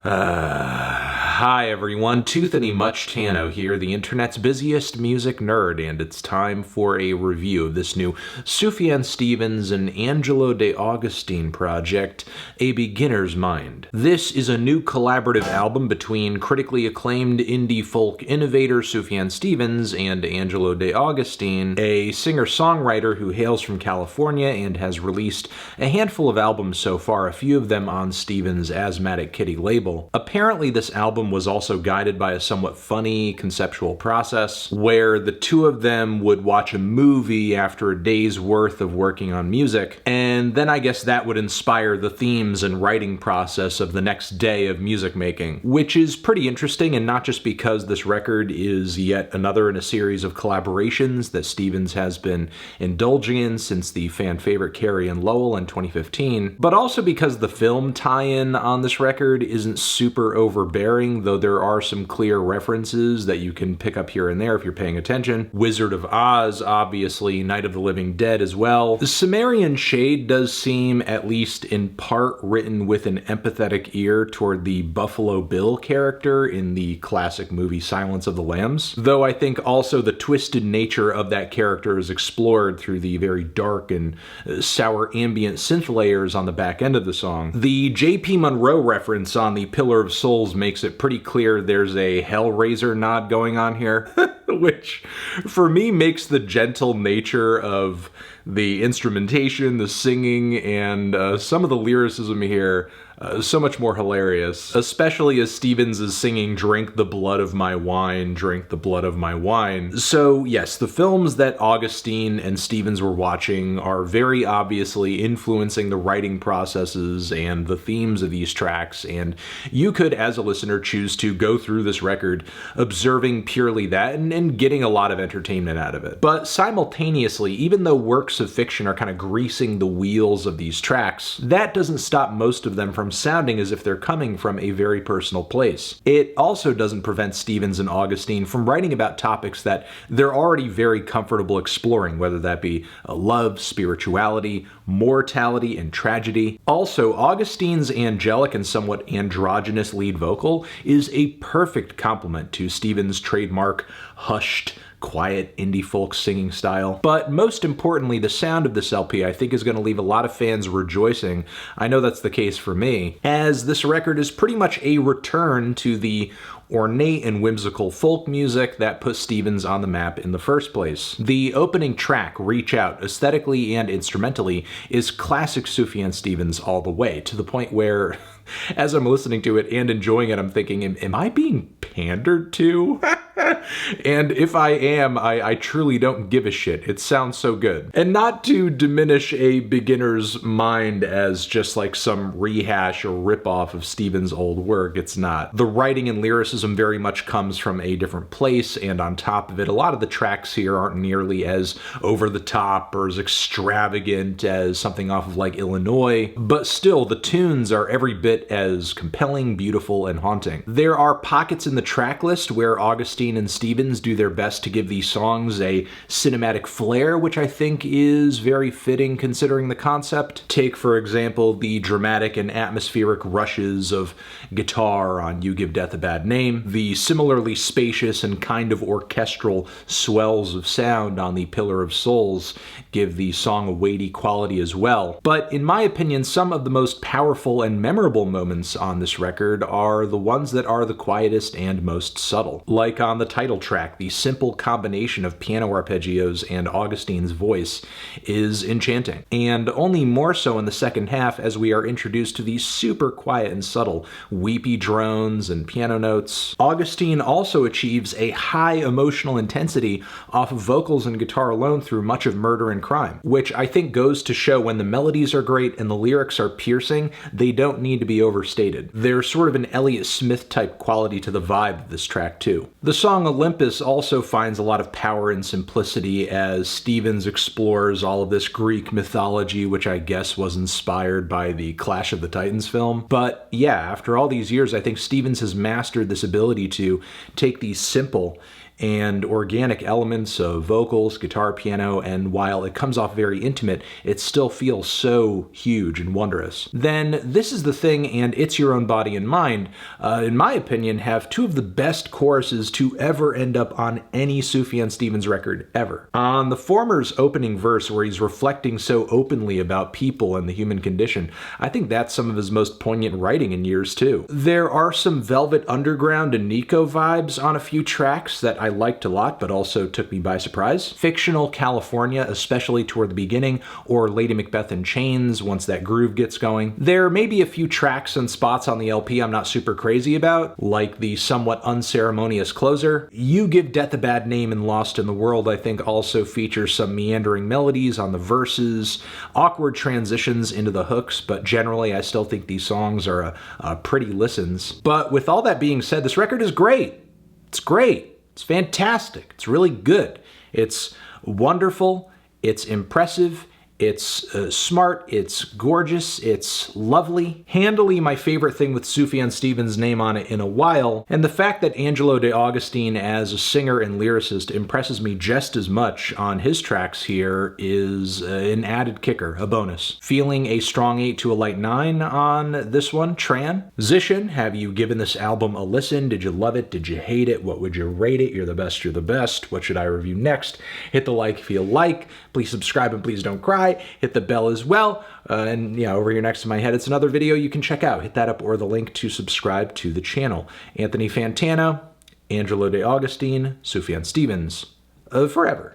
Hi everyone, Toothany Muchtano here, the internet's busiest music nerd, and it's time for a review of this new Sufjan Stevens and Angelo De Augustine project, A Beginner's Mind. This is a new collaborative album between critically acclaimed indie folk innovator Sufjan Stevens and Angelo De Augustine, a singer-songwriter who hails from California and has released a handful of albums so far, a few of them on Stevens' Asthmatic Kitty label. Apparently this album was also guided by a somewhat funny conceptual process where the two of them would watch a movie after a day's worth of working on music, and then I guess that would inspire the themes and writing process of the next day of music making, which is pretty interesting, and not just because this record is yet another in a series of collaborations that Stevens has been indulging in since the fan favorite Carrie and Lowell in 2015, but also because the film tie-in on this record isn't super overbearing, though there are some clear references that you can pick up here and there if you're paying attention. Wizard of Oz, obviously, Night of the Living Dead as well. The Cimmerian shade does seem, at least in part, written with an empathetic ear toward the Buffalo Bill character in the classic movie Silence of the Lambs, though I think also the twisted nature of that character is explored through the very dark and sour ambient synth layers on the back end of the song. The J.P. Monroe reference on the Pillar of Souls makes it pretty clear there's a Hellraiser nod going on here, which for me makes the gentle nature of the instrumentation, the singing, and some of the lyricism here so much more hilarious, especially as Stevens is singing "Drink the blood of my wine, drink the blood of my wine." So yes, the films that Augustine and Stevens were watching are very obviously influencing the writing processes and the themes of these tracks, and you could, as a listener, choose to go through this record observing purely that and getting a lot of entertainment out of it. But simultaneously, even though works of fiction are kind of greasing the wheels of these tracks, that doesn't stop most of them from sounding as if they're coming from a very personal place. It also doesn't prevent Stevens and Augustine from writing about topics that they're already very comfortable exploring, whether that be love, spirituality, mortality, and tragedy. Also, Augustine's angelic and somewhat androgynous lead vocal is a perfect complement to Stevens' trademark hushed, quiet indie folk singing style. But most importantly, the sound of this LP I think is going to leave a lot of fans rejoicing. I know that's the case for me, as this record is pretty much a return to the ornate and whimsical folk music that put Stevens on the map in the first place. The opening track, Reach Out, aesthetically and instrumentally, is classic Sufjan Stevens all the way, to the point where as I'm listening to it and enjoying it, I'm thinking, am I being pandered to? And if I am, I truly don't give a shit. It sounds so good. And not to diminish A Beginner's Mind as just like some rehash or ripoff of Stevens' old work, it's not. The writing and lyricism very much comes from a different place, and on top of it, a lot of the tracks here aren't nearly as over the top or as extravagant as something off of like Illinois, but still, the tunes are every bit as compelling, beautiful, and haunting. There are pockets in the track list where Augustine and Stevens do their best to give these songs a cinematic flair, which I think is very fitting considering the concept. Take, for example, the dramatic and atmospheric rushes of guitar on You Give Death a Bad Name, the similarly spacious and kind of orchestral swells of sound on the Pillar of Souls give the song a weighty quality as well. But in my opinion, some of the most powerful and memorable moments on this record are the ones that are the quietest and most subtle. Like on the title track, the simple combination of piano arpeggios and Augustine's voice is enchanting, and only more so in the second half as we are introduced to these super quiet and subtle weepy drones and piano notes. Augustine also achieves a high emotional intensity off of vocals and guitar alone through much of Murder and Crime, which I think goes to show when the melodies are great and the lyrics are piercing, they don't need to be overstated. There's sort of an Elliott Smith type quality to the vibe of this track too. The song Olympus also finds a lot of power and simplicity as Stevens explores all of this Greek mythology, which I guess was inspired by the Clash of the Titans film. But yeah, after all these years, I think Stevens has mastered this ability to take these simple and organic elements of vocals, guitar, piano, and while it comes off very intimate, it still feels so huge and wondrous. Then This Is the Thing and It's Your Own Body and Mind, in my opinion, have two of the best choruses to ever end up on any Sufjan Stevens record ever. On the former's opening verse, where he's reflecting so openly about people and the human condition, I think that's some of his most poignant writing in years too. There are some Velvet Underground and Nico vibes on a few tracks that I liked a lot, but also took me by surprise. Fictional California, especially toward the beginning, or Lady Macbeth in Chains once that groove gets going. There may be a few tracks and spots on the LP I'm not super crazy about, like the somewhat unceremonious closer. You Give Death a Bad Name and Lost in the World, I think, also features some meandering melodies on the verses, awkward transitions into the hooks, but generally I still think these songs are pretty listens. But with all that being said, this record is great. It's great. It's fantastic. It's really good. It's wonderful. It's impressive. It's smart, it's gorgeous, it's lovely. Handily my favorite thing with Sufjan Stevens' name on it in a while, and the fact that Angelo De Augustine as a singer and lyricist impresses me just as much on his tracks here is an added kicker, a bonus. Feeling a strong 8 to a light 9 on this one, Tran. Zishin, have you given this album a listen? Did you love it? Did you hate it? What would you rate it? You're the best, you're the best. What should I review next? Hit the like if you like. Please subscribe and please don't cry. Hit the bell as well, and over here next to my head, it's another video you can check out. Hit that up or the link to subscribe to the channel. Anthony Fantano, Angelo De Augustine, Sufjan Stevens, forever.